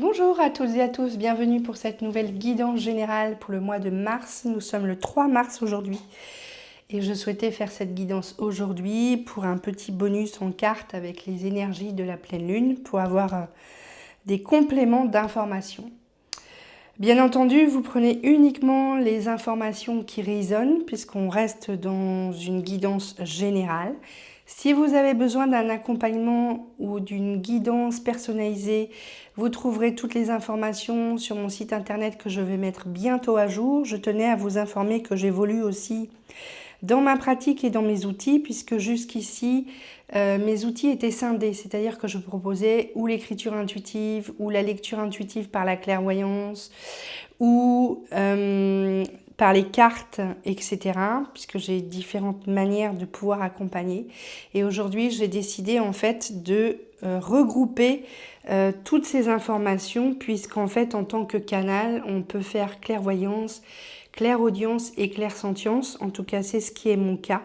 Bonjour à toutes et à tous, bienvenue pour cette nouvelle guidance générale pour le mois de mars. Nous sommes le 3 mars aujourd'hui et je souhaitais faire cette guidance aujourd'hui pour un petit bonus en carte avec les énergies de la pleine lune pour avoir des compléments d'informations. Bien entendu, vous prenez uniquement les informations qui résonnent puisqu'on reste dans une guidance générale. Si vous avez besoin d'un accompagnement ou d'une guidance personnalisée, vous trouverez toutes les informations sur mon site internet que je vais mettre bientôt à jour. Je tenais à vous informer que j'évolue aussi dans ma pratique et dans mes outils, puisque jusqu'ici, mes outils étaient scindés, c'est-à-dire que je proposais ou l'écriture intuitive, ou la lecture intuitive par la clairvoyance, ou par les cartes, etc., puisque j'ai différentes manières de pouvoir accompagner. Et aujourd'hui, j'ai décidé en fait de regrouper toutes ces informations, puisqu'en fait, en tant que canal, on peut faire clairvoyance, clairaudience et clairsentience. En tout cas, c'est ce qui est mon cas.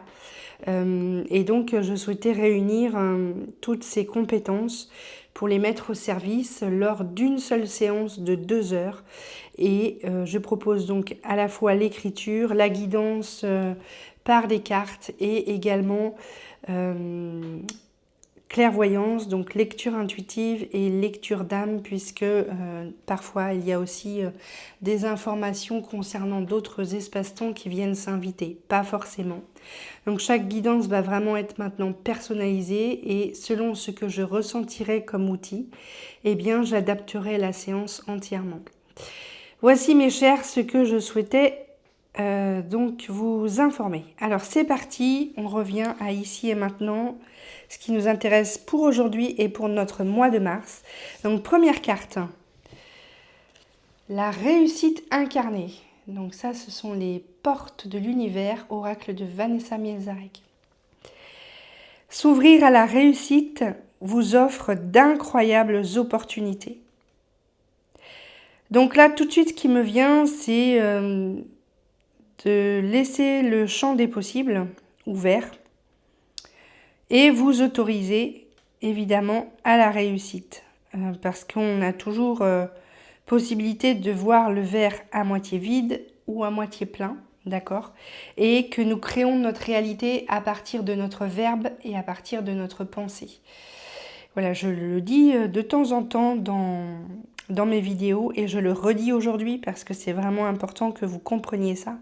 Et donc, je souhaitais réunir toutes ces compétences pour les mettre au service lors d'une seule séance de 2 heures. Et je propose donc à la fois l'écriture, la guidance par des cartes et également clairvoyance, donc lecture intuitive et lecture d'âme, puisque parfois il y a aussi des informations concernant d'autres espaces-temps qui viennent s'inviter, pas forcément. Donc chaque guidance va vraiment être maintenant personnalisée et selon ce que je ressentirai comme outil, eh bien j'adapterai la séance entièrement. Voici mes chers ce que je souhaitais donc vous informer. Alors c'est parti, on revient à ici et maintenant, ce qui nous intéresse pour aujourd'hui et pour notre mois de mars. Donc première carte, la réussite incarnée. Donc ça, ce sont les portes de l'univers, oracle de Vanessa Mielzarek. S'ouvrir à la réussite vous offre d'incroyables opportunités. Donc là, tout de suite, ce qui me vient, c'est de laisser le champ des possibles ouvert et vous autoriser évidemment à la réussite. Parce qu'on a toujours possibilité de voir le verre à moitié vide ou à moitié plein, d'accord? Et que nous créons notre réalité à partir de notre verbe et à partir de notre pensée. Voilà, je le dis de temps en temps dans mes vidéos et je le redis aujourd'hui parce que c'est vraiment important que vous compreniez ça.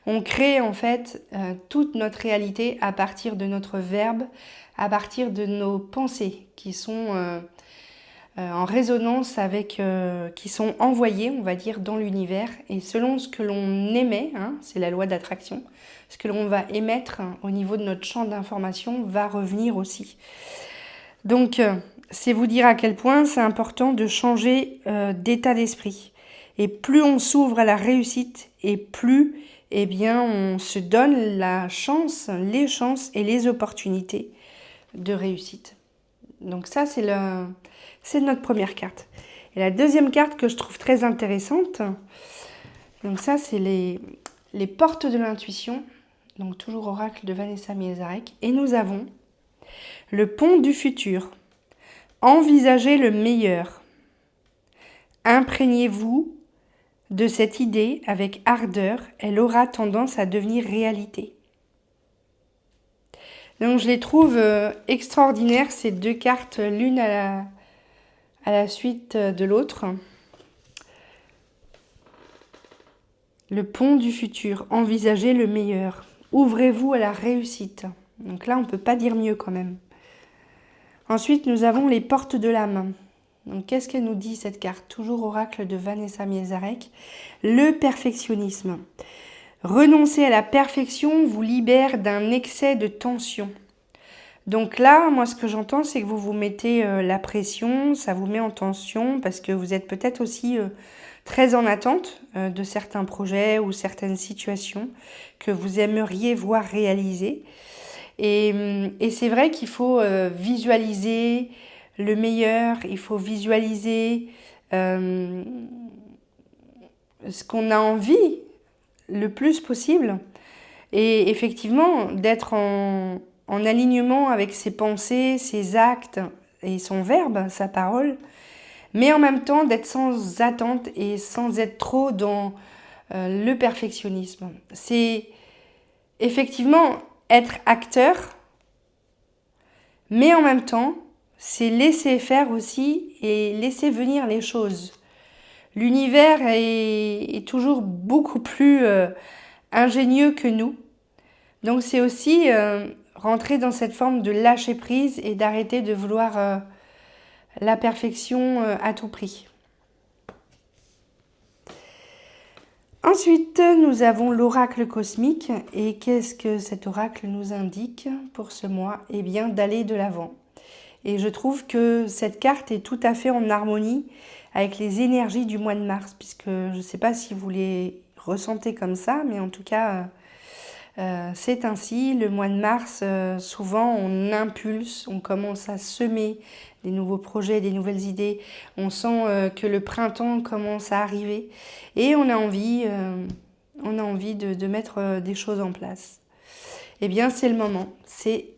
On crée en fait toute notre réalité à partir de notre verbe, à partir de nos pensées qui sont en résonance avec, qui sont envoyées, on va dire, dans l'univers. Et selon ce que l'on émet, hein, c'est la loi d'attraction, ce que l'on va émettre au niveau de notre champ d'information va revenir aussi. Donc, c'est vous dire à quel point c'est important de changer d'état d'esprit. Et plus on s'ouvre à la réussite et plus eh bien, on se donne la chance, les chances et les opportunités de réussite. Donc ça, c'est notre première carte. Et la deuxième carte que je trouve très intéressante, donc ça, c'est les portes de l'intuition, donc toujours oracle de Vanessa Mielzarek. Et nous avons le pont du futur. Envisagez le meilleur. Imprégnez-vous de cette idée avec ardeur, elle aura tendance à devenir réalité. Donc je les trouve extraordinaires, ces deux cartes, l'une à la suite de l'autre. Le pont du futur, envisagez le meilleur. Ouvrez-vous à la réussite. Donc là, on ne peut pas dire mieux quand même. Ensuite, nous avons les portes de l'âme. Donc qu'est-ce qu'elle nous dit cette carte? Toujours oracle de Vanessa Mielzarek. Le perfectionnisme. Renoncer à la perfection vous libère d'un excès de tension. Donc là, moi ce que j'entends, c'est que vous vous mettez la pression, ça vous met en tension parce que vous êtes peut-être aussi très en attente de certains projets ou certaines situations que vous aimeriez voir réalisées. Et c'est vrai qu'il faut visualiser le meilleur, il faut visualiser ce qu'on a envie le plus possible. Et effectivement, d'être en alignement avec ses pensées, ses actes et son verbe, sa parole, mais en même temps d'être sans attente et sans être trop dans le perfectionnisme. C'est effectivement être acteur, mais en même temps, c'est laisser faire aussi et laisser venir les choses. L'univers est toujours beaucoup plus ingénieux que nous. Donc c'est aussi rentrer dans cette forme de lâcher prise et d'arrêter de vouloir la perfection à tout prix. Ensuite, nous avons l'oracle cosmique. Et qu'est-ce que cet oracle nous indique pour ce mois? Eh bien, d'aller de l'avant. Et je trouve que cette carte est tout à fait en harmonie avec les énergies du mois de mars, puisque je ne sais pas si vous les ressentez comme ça, mais en tout cas, c'est ainsi. Le mois de mars, souvent, on impulse, on commence à semer des nouveaux projets, des nouvelles idées. On sent que le printemps commence à arriver et on a envie de mettre des choses en place. Eh bien, c'est le moment. C'est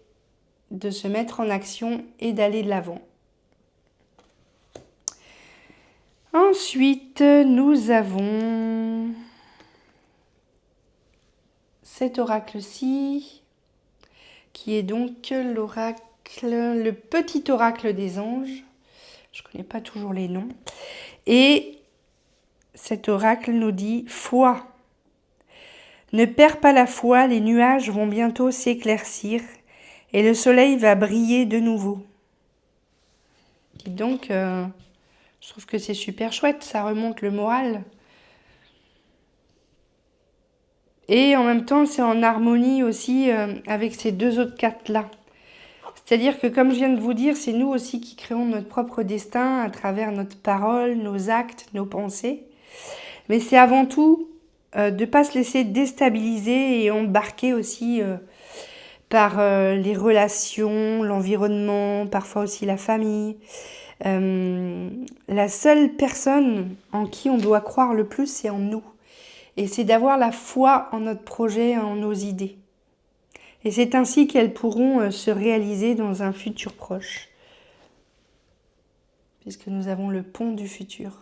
de se mettre en action et d'aller de l'avant. Ensuite, nous avons cet oracle-ci, qui est donc l'oracle, le petit oracle des anges. Je ne connais pas toujours les noms. Et cet oracle nous dit « Foi ». Ne perds pas la foi, les nuages vont bientôt s'éclaircir et le soleil va briller de nouveau. Et donc, je trouve que c'est super chouette, ça remonte le moral. Et en même temps, c'est en harmonie aussi avec ces deux autres cartes-là. C'est-à-dire que, comme je viens de vous dire, c'est nous aussi qui créons notre propre destin à travers notre parole, nos actes, nos pensées. Mais c'est avant tout de ne pas se laisser déstabiliser et embarquer aussi par les relations, l'environnement, parfois aussi la famille. La seule personne en qui on doit croire le plus, c'est en nous. Et c'est d'avoir la foi en notre projet, en nos idées. Et c'est ainsi qu'elles pourront se réaliser dans un futur proche. Puisque nous avons le pont du futur.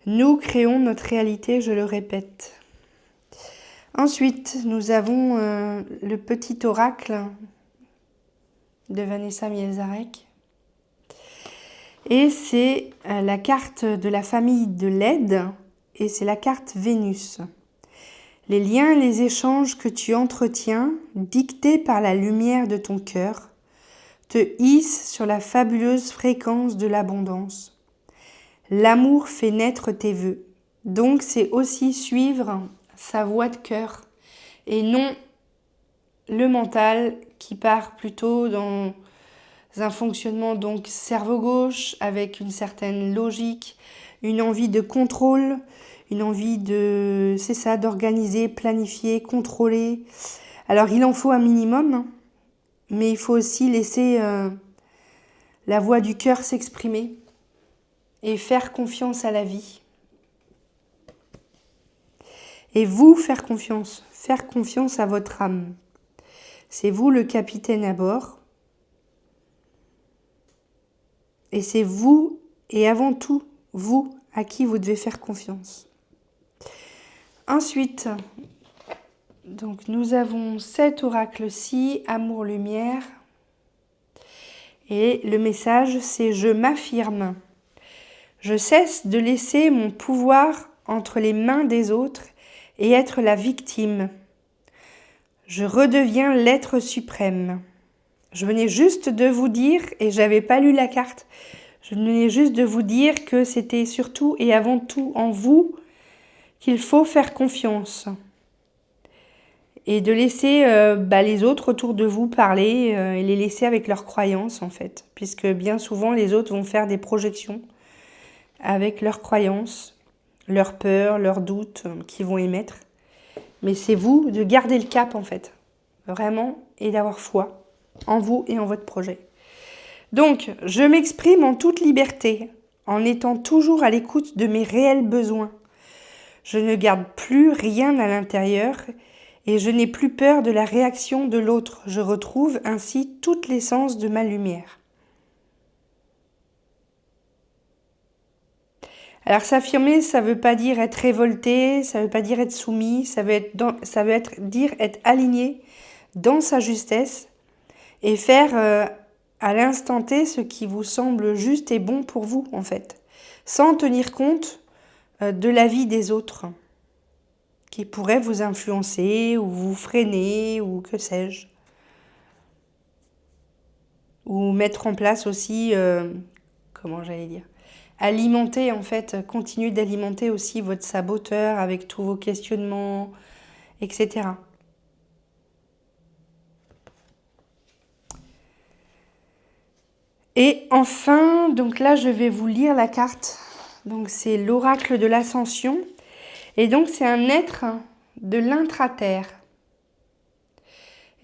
Nous créons notre réalité, je le répète. Ensuite, nous avons le petit oracle de Vanessa Mielzarek. Et c'est la carte de la famille de l'aide et c'est la carte Vénus. Les liens et les échanges que tu entretiens, dictés par la lumière de ton cœur, te hissent sur la fabuleuse fréquence de l'abondance. L'amour fait naître tes vœux, donc c'est aussi suivre sa voix de cœur et non le mental qui part plutôt dans un fonctionnement donc cerveau gauche avec une certaine logique, une envie de contrôle, une envie d'organiser, planifier, contrôler. Alors il en faut un minimum, mais il faut aussi laisser la voix du cœur s'exprimer et faire confiance à la vie. Et vous faire confiance à votre âme. C'est vous le capitaine à bord. Et c'est vous, et avant tout, vous, à qui vous devez faire confiance. Ensuite, donc nous avons cet oracle-ci, Amour-Lumière. Et le message, c'est « Je m'affirme ». Je cesse de laisser mon pouvoir entre les mains des autres et être la victime. Je redeviens l'être suprême. Je venais juste de vous dire, et j'avais pas lu la carte, je venais juste de vous dire que c'était surtout et avant tout en vous qu'il faut faire confiance. Et de laisser les autres autour de vous parler et les laisser avec leurs croyances en fait. Puisque bien souvent les autres vont faire des projections avec leurs croyances, leurs peurs, leurs doutes qu'ils vont émettre. Mais c'est vous de garder le cap en fait, vraiment, et d'avoir foi en vous et en votre projet. Donc, je m'exprime en toute liberté, en étant toujours à l'écoute de mes réels besoins. Je ne garde plus rien à l'intérieur et je n'ai plus peur de la réaction de l'autre. Je retrouve ainsi toute l'essence de ma lumière. Alors s'affirmer, ça veut pas dire être révolté, ça veut pas dire être soumis, ça veut dire être aligné dans sa justesse et faire à l'instant T ce qui vous semble juste et bon pour vous en fait, sans tenir compte de l'avis des autres qui pourraient vous influencer ou vous freiner ou que sais-je. Ou mettre en place aussi, comment j'allais dire, alimenter en fait, continuer d'alimenter aussi votre saboteur avec tous vos questionnements, etc. Et enfin, donc là je vais vous lire la carte. Donc c'est l'oracle de l'ascension. Et donc c'est un être de l'intraterre.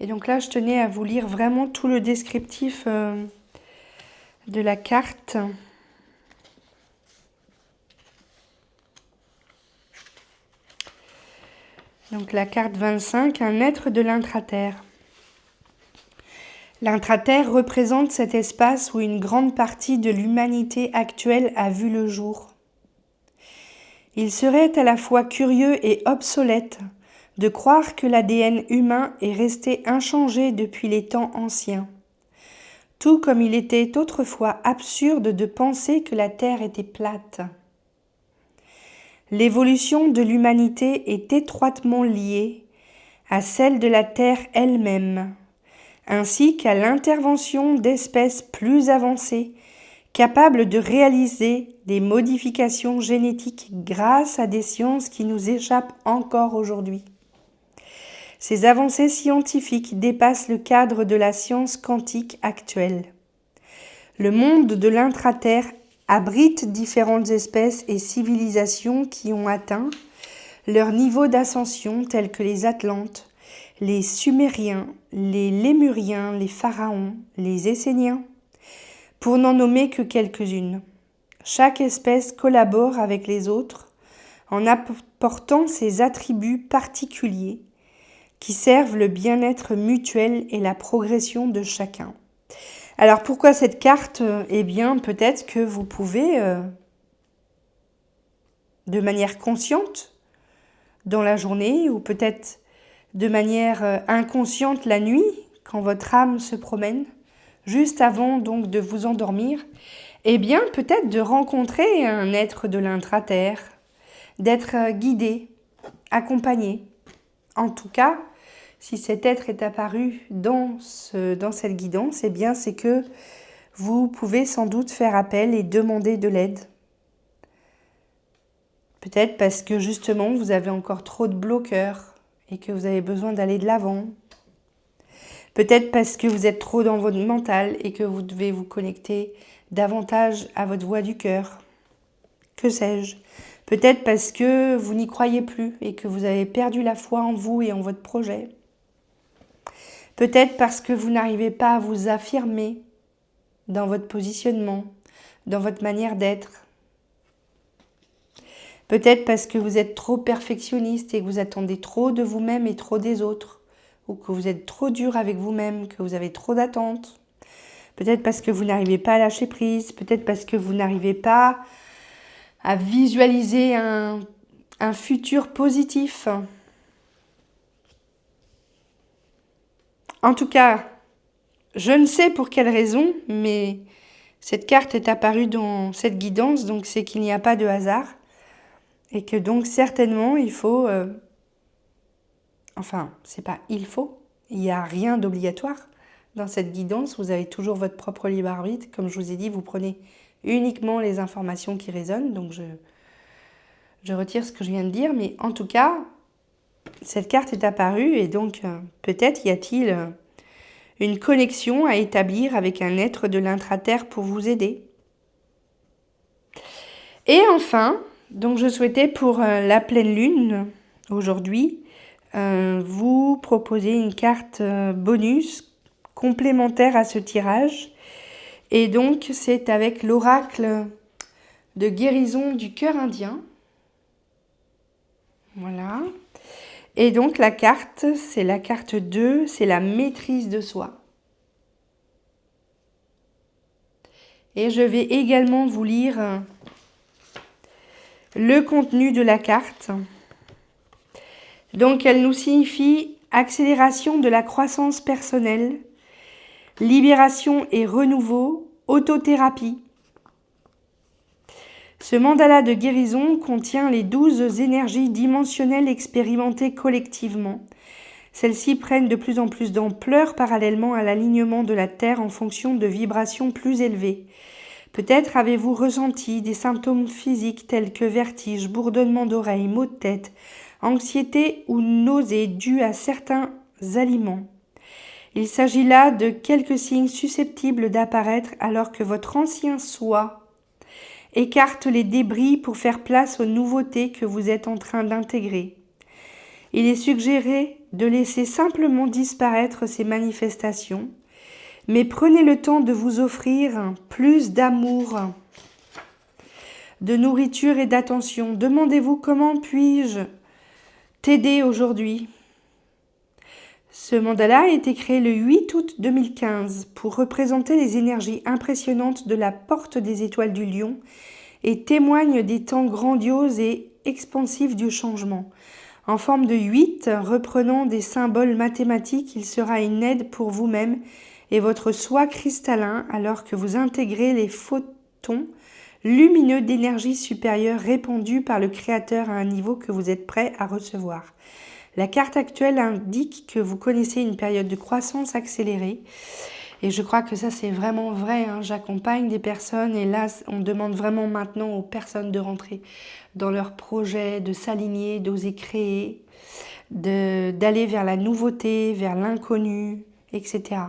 Et donc là je tenais à vous lire vraiment tout le descriptif de la carte. Donc la carte 25, un être de l'intraterre. L'intraterre représente cet espace où une grande partie de l'humanité actuelle a vu le jour. Il serait à la fois curieux et obsolète de croire que l'ADN humain est resté inchangé depuis les temps anciens, tout comme il était autrefois absurde de penser que la Terre était plate. L'évolution de l'humanité est étroitement liée à celle de la Terre elle-même, ainsi qu'à l'intervention d'espèces plus avancées, capables de réaliser des modifications génétiques grâce à des sciences qui nous échappent encore aujourd'hui. Ces avancées scientifiques dépassent le cadre de la science quantique actuelle. Le monde de l'intraterre abrite différentes espèces et civilisations qui ont atteint leur niveau d'ascension tels que les Atlantes, les Sumériens, les Lémuriens, les Pharaons, les Esséniens, pour n'en nommer que quelques-unes. Chaque espèce collabore avec les autres en apportant ses attributs particuliers qui servent le bien-être mutuel et la progression de chacun. Alors pourquoi cette carte ? Eh bien peut-être que vous pouvez, de manière consciente, dans la journée ou peut-être de manière inconsciente la nuit, quand votre âme se promène, juste avant donc de vous endormir, eh bien peut-être de rencontrer un être de l'intraterre, d'être guidé, accompagné. En tout cas, si cet être est apparu dans cette guidance, eh bien c'est que vous pouvez sans doute faire appel et demander de l'aide. Peut-être parce que justement vous avez encore trop de bloqueurs et que vous avez besoin d'aller de l'avant. Peut-être parce que vous êtes trop dans votre mental et que vous devez vous connecter davantage à votre voix du cœur. Que sais-je ? Peut-être parce que vous n'y croyez plus et que vous avez perdu la foi en vous et en votre projet. Peut-être parce que vous n'arrivez pas à vous affirmer dans votre positionnement, dans votre manière d'être. Peut-être parce que vous êtes trop perfectionniste et que vous attendez trop de vous-même et trop des autres. Ou que vous êtes trop dur avec vous-même, que vous avez trop d'attentes. Peut-être parce que vous n'arrivez pas à lâcher prise. Peut-être parce que vous n'arrivez pas à visualiser un futur positif. En tout cas, je ne sais pour quelle raison, mais cette carte est apparue dans cette guidance, donc c'est qu'il n'y a pas de hasard. Et que donc certainement il faut... c'est pas il faut, il n'y a rien d'obligatoire dans cette guidance. Vous avez toujours votre propre libre arbitre. Comme je vous ai dit, vous prenez uniquement les informations qui résonnent. Donc je retire ce que je viens de dire. Mais en tout cas, cette carte est apparue et donc peut-être y a-t-il une connexion à établir avec un être de l'intraterre pour vous aider. Et enfin, donc je souhaitais pour la pleine lune aujourd'hui vous proposer une carte bonus complémentaire à ce tirage. Et donc c'est avec l'oracle de guérison du cœur indien. Voilà. Et donc la carte, c'est la carte 2, c'est la maîtrise de soi. Et je vais également vous lire le contenu de la carte. Donc, elle nous signifie accélération de la croissance personnelle, libération et renouveau, autothérapie. Ce mandala de guérison contient les 12 énergies dimensionnelles expérimentées collectivement. Celles-ci prennent de plus en plus d'ampleur parallèlement à l'alignement de la Terre en fonction de vibrations plus élevées. Peut-être avez-vous ressenti des symptômes physiques tels que vertige, bourdonnement d'oreilles, maux de tête, anxiété ou nausées dus à certains aliments. Il s'agit là de quelques signes susceptibles d'apparaître alors que votre ancien soi écarte les débris pour faire place aux nouveautés que vous êtes en train d'intégrer. Il est suggéré de laisser simplement disparaître ces manifestations, mais prenez le temps de vous offrir plus d'amour, de nourriture et d'attention. Demandez-vous comment puis-je t'aider aujourd'hui. Ce mandala a été créé le 8 août 2015 pour représenter les énergies impressionnantes de la porte des étoiles du lion et témoigne des temps grandioses et expansifs du changement. En forme de 8, reprenant des symboles mathématiques, il sera une aide pour vous-même et votre soi cristallin alors que vous intégrez les photons lumineux d'énergie supérieure répandus par le Créateur à un niveau que vous êtes prêt à recevoir. La carte actuelle indique que vous connaissez une période de croissance accélérée. Et je crois que ça, c'est vraiment vrai. Hein. J'accompagne des personnes et là, on demande vraiment maintenant aux personnes de rentrer dans leurs projets, de s'aligner, d'oser créer, d'aller vers la nouveauté, vers l'inconnu, etc.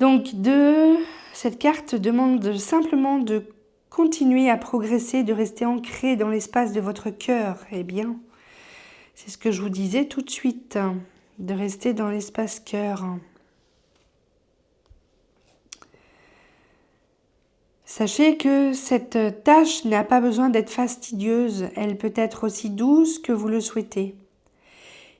Donc, cette carte demande simplement de continuer à progresser, de rester ancré dans l'espace de votre cœur. Eh bien, c'est ce que je vous disais tout de suite, de rester dans l'espace cœur. Sachez que cette tâche n'a pas besoin d'être fastidieuse, elle peut être aussi douce que vous le souhaitez.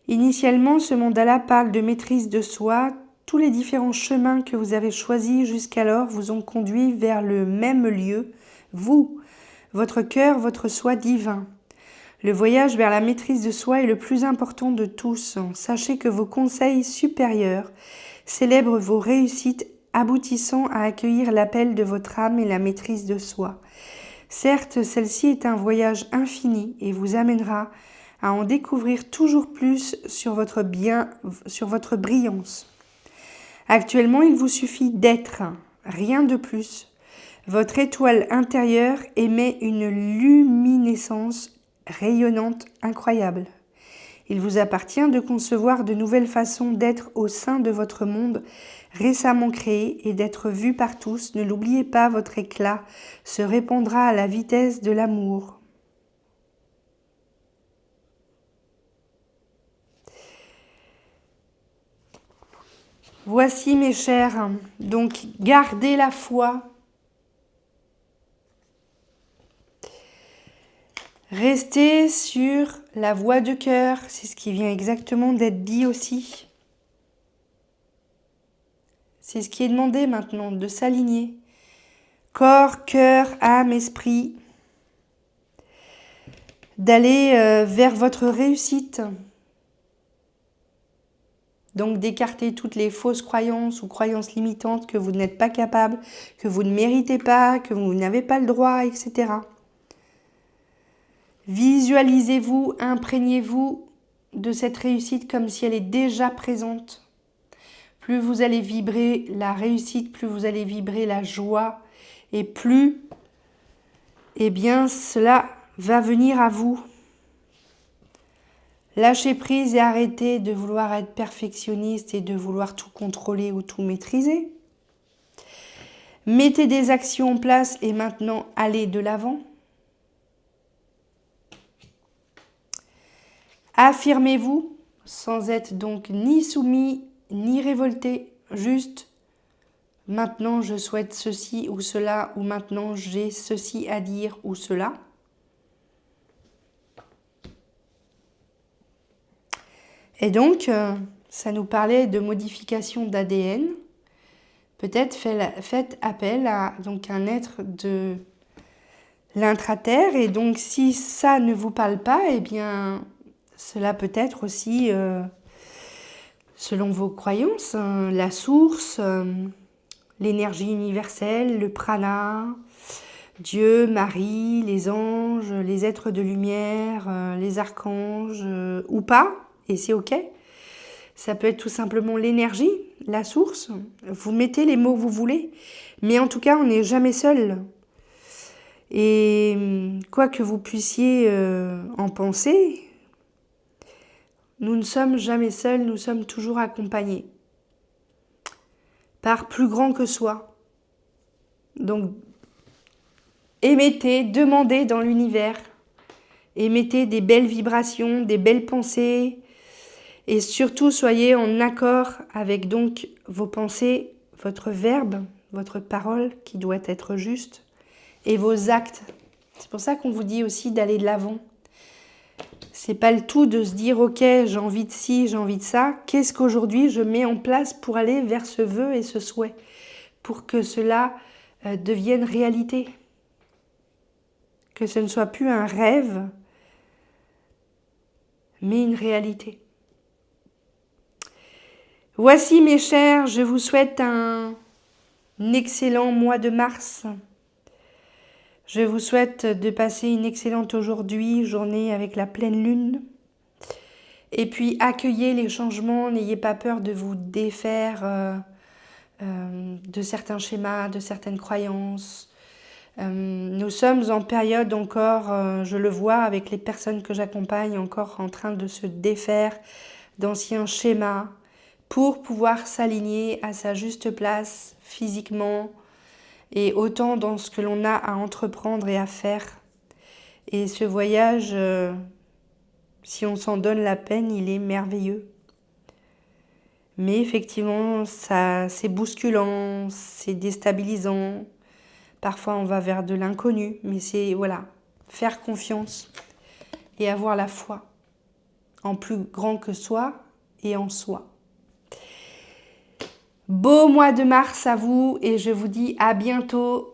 Initialement, ce mandala parle de maîtrise de soi. Tous les différents chemins que vous avez choisis jusqu'alors vous ont conduit vers le même lieu, vous, votre cœur, votre soi divin. Le voyage vers la maîtrise de soi est le plus important de tous. Sachez que vos conseils supérieurs célèbrent vos réussites aboutissant à accueillir l'appel de votre âme et la maîtrise de soi. Certes, celle-ci est un voyage infini et vous amènera à en découvrir toujours plus sur votre brillance. Actuellement, il vous suffit d'être, rien de plus. Votre étoile intérieure émet une luminescence rayonnante incroyable. Il vous appartient de concevoir de nouvelles façons d'être au sein de votre monde récemment créé et d'être vu par tous. Ne l'oubliez pas, votre éclat se répandra à la vitesse de l'amour. Voici mes chers, donc gardez la foi. Restez sur la voie de cœur, c'est ce qui vient exactement d'être dit aussi. C'est ce qui est demandé maintenant, de s'aligner. Corps, cœur, âme, esprit. D'aller vers votre réussite. Donc d'écarter toutes les fausses croyances ou croyances limitantes que vous n'êtes pas capable, que vous ne méritez pas, que vous n'avez pas le droit, etc. Visualisez-vous, imprégnez-vous de cette réussite comme si elle est déjà présente. Plus vous allez vibrer la réussite, plus vous allez vibrer la joie et plus, eh bien, cela va venir à vous. Lâchez prise et arrêtez de vouloir être perfectionniste et de vouloir tout contrôler ou tout maîtriser. Mettez des actions en place et maintenant allez de l'avant. Affirmez-vous sans être donc ni soumis ni révolté, juste maintenant je souhaite ceci ou cela ou maintenant j'ai ceci à dire ou cela. Et donc, ça nous parlait de modification d'ADN. Peut-être faites appel à donc un être de l'intra-terre. Et donc, si ça ne vous parle pas, eh bien, cela peut être aussi, selon vos croyances, la source, l'énergie universelle, le prana, Dieu, Marie, les anges, les êtres de lumière, les archanges, ou pas, et c'est ok. Ça peut être tout simplement l'énergie, la source. Vous mettez les mots que vous voulez, mais en tout cas, on n'est jamais seul. Et quoi que vous puissiez en penser, nous ne sommes jamais seuls, nous sommes toujours accompagnés par plus grand que soi. Donc, émettez, demandez dans l'univers, émettez des belles vibrations, des belles pensées, et surtout soyez en accord avec donc vos pensées, votre verbe, votre parole qui doit être juste, et vos actes. C'est pour ça qu'on vous dit aussi d'aller de l'avant. C'est pas le tout de se dire ok, j'ai envie de ci, j'ai envie de ça. Qu'est-ce qu'aujourd'hui je mets en place pour aller vers ce vœu et ce souhait, pour que cela devienne réalité, que ce ne soit plus un rêve, mais une réalité. Voici mes chers, je vous souhaite un excellent mois de mars. Je vous souhaite de passer une excellente journée avec la pleine lune. Et puis accueillez les changements, n'ayez pas peur de vous défaire de certains schémas, de certaines croyances. Nous sommes en période encore, je le vois avec les personnes que j'accompagne, encore en train de se défaire d'anciens schémas pour pouvoir s'aligner à sa juste place physiquement et autant dans ce que l'on a à entreprendre et à faire. Et ce voyage, si on s'en donne la peine, il est merveilleux. Mais effectivement, ça, c'est bousculant, c'est déstabilisant. Parfois, on va vers de l'inconnu, mais c'est, voilà, faire confiance et avoir la foi en plus grand que soi et en soi. Beau mois de mars à vous et je vous dis à bientôt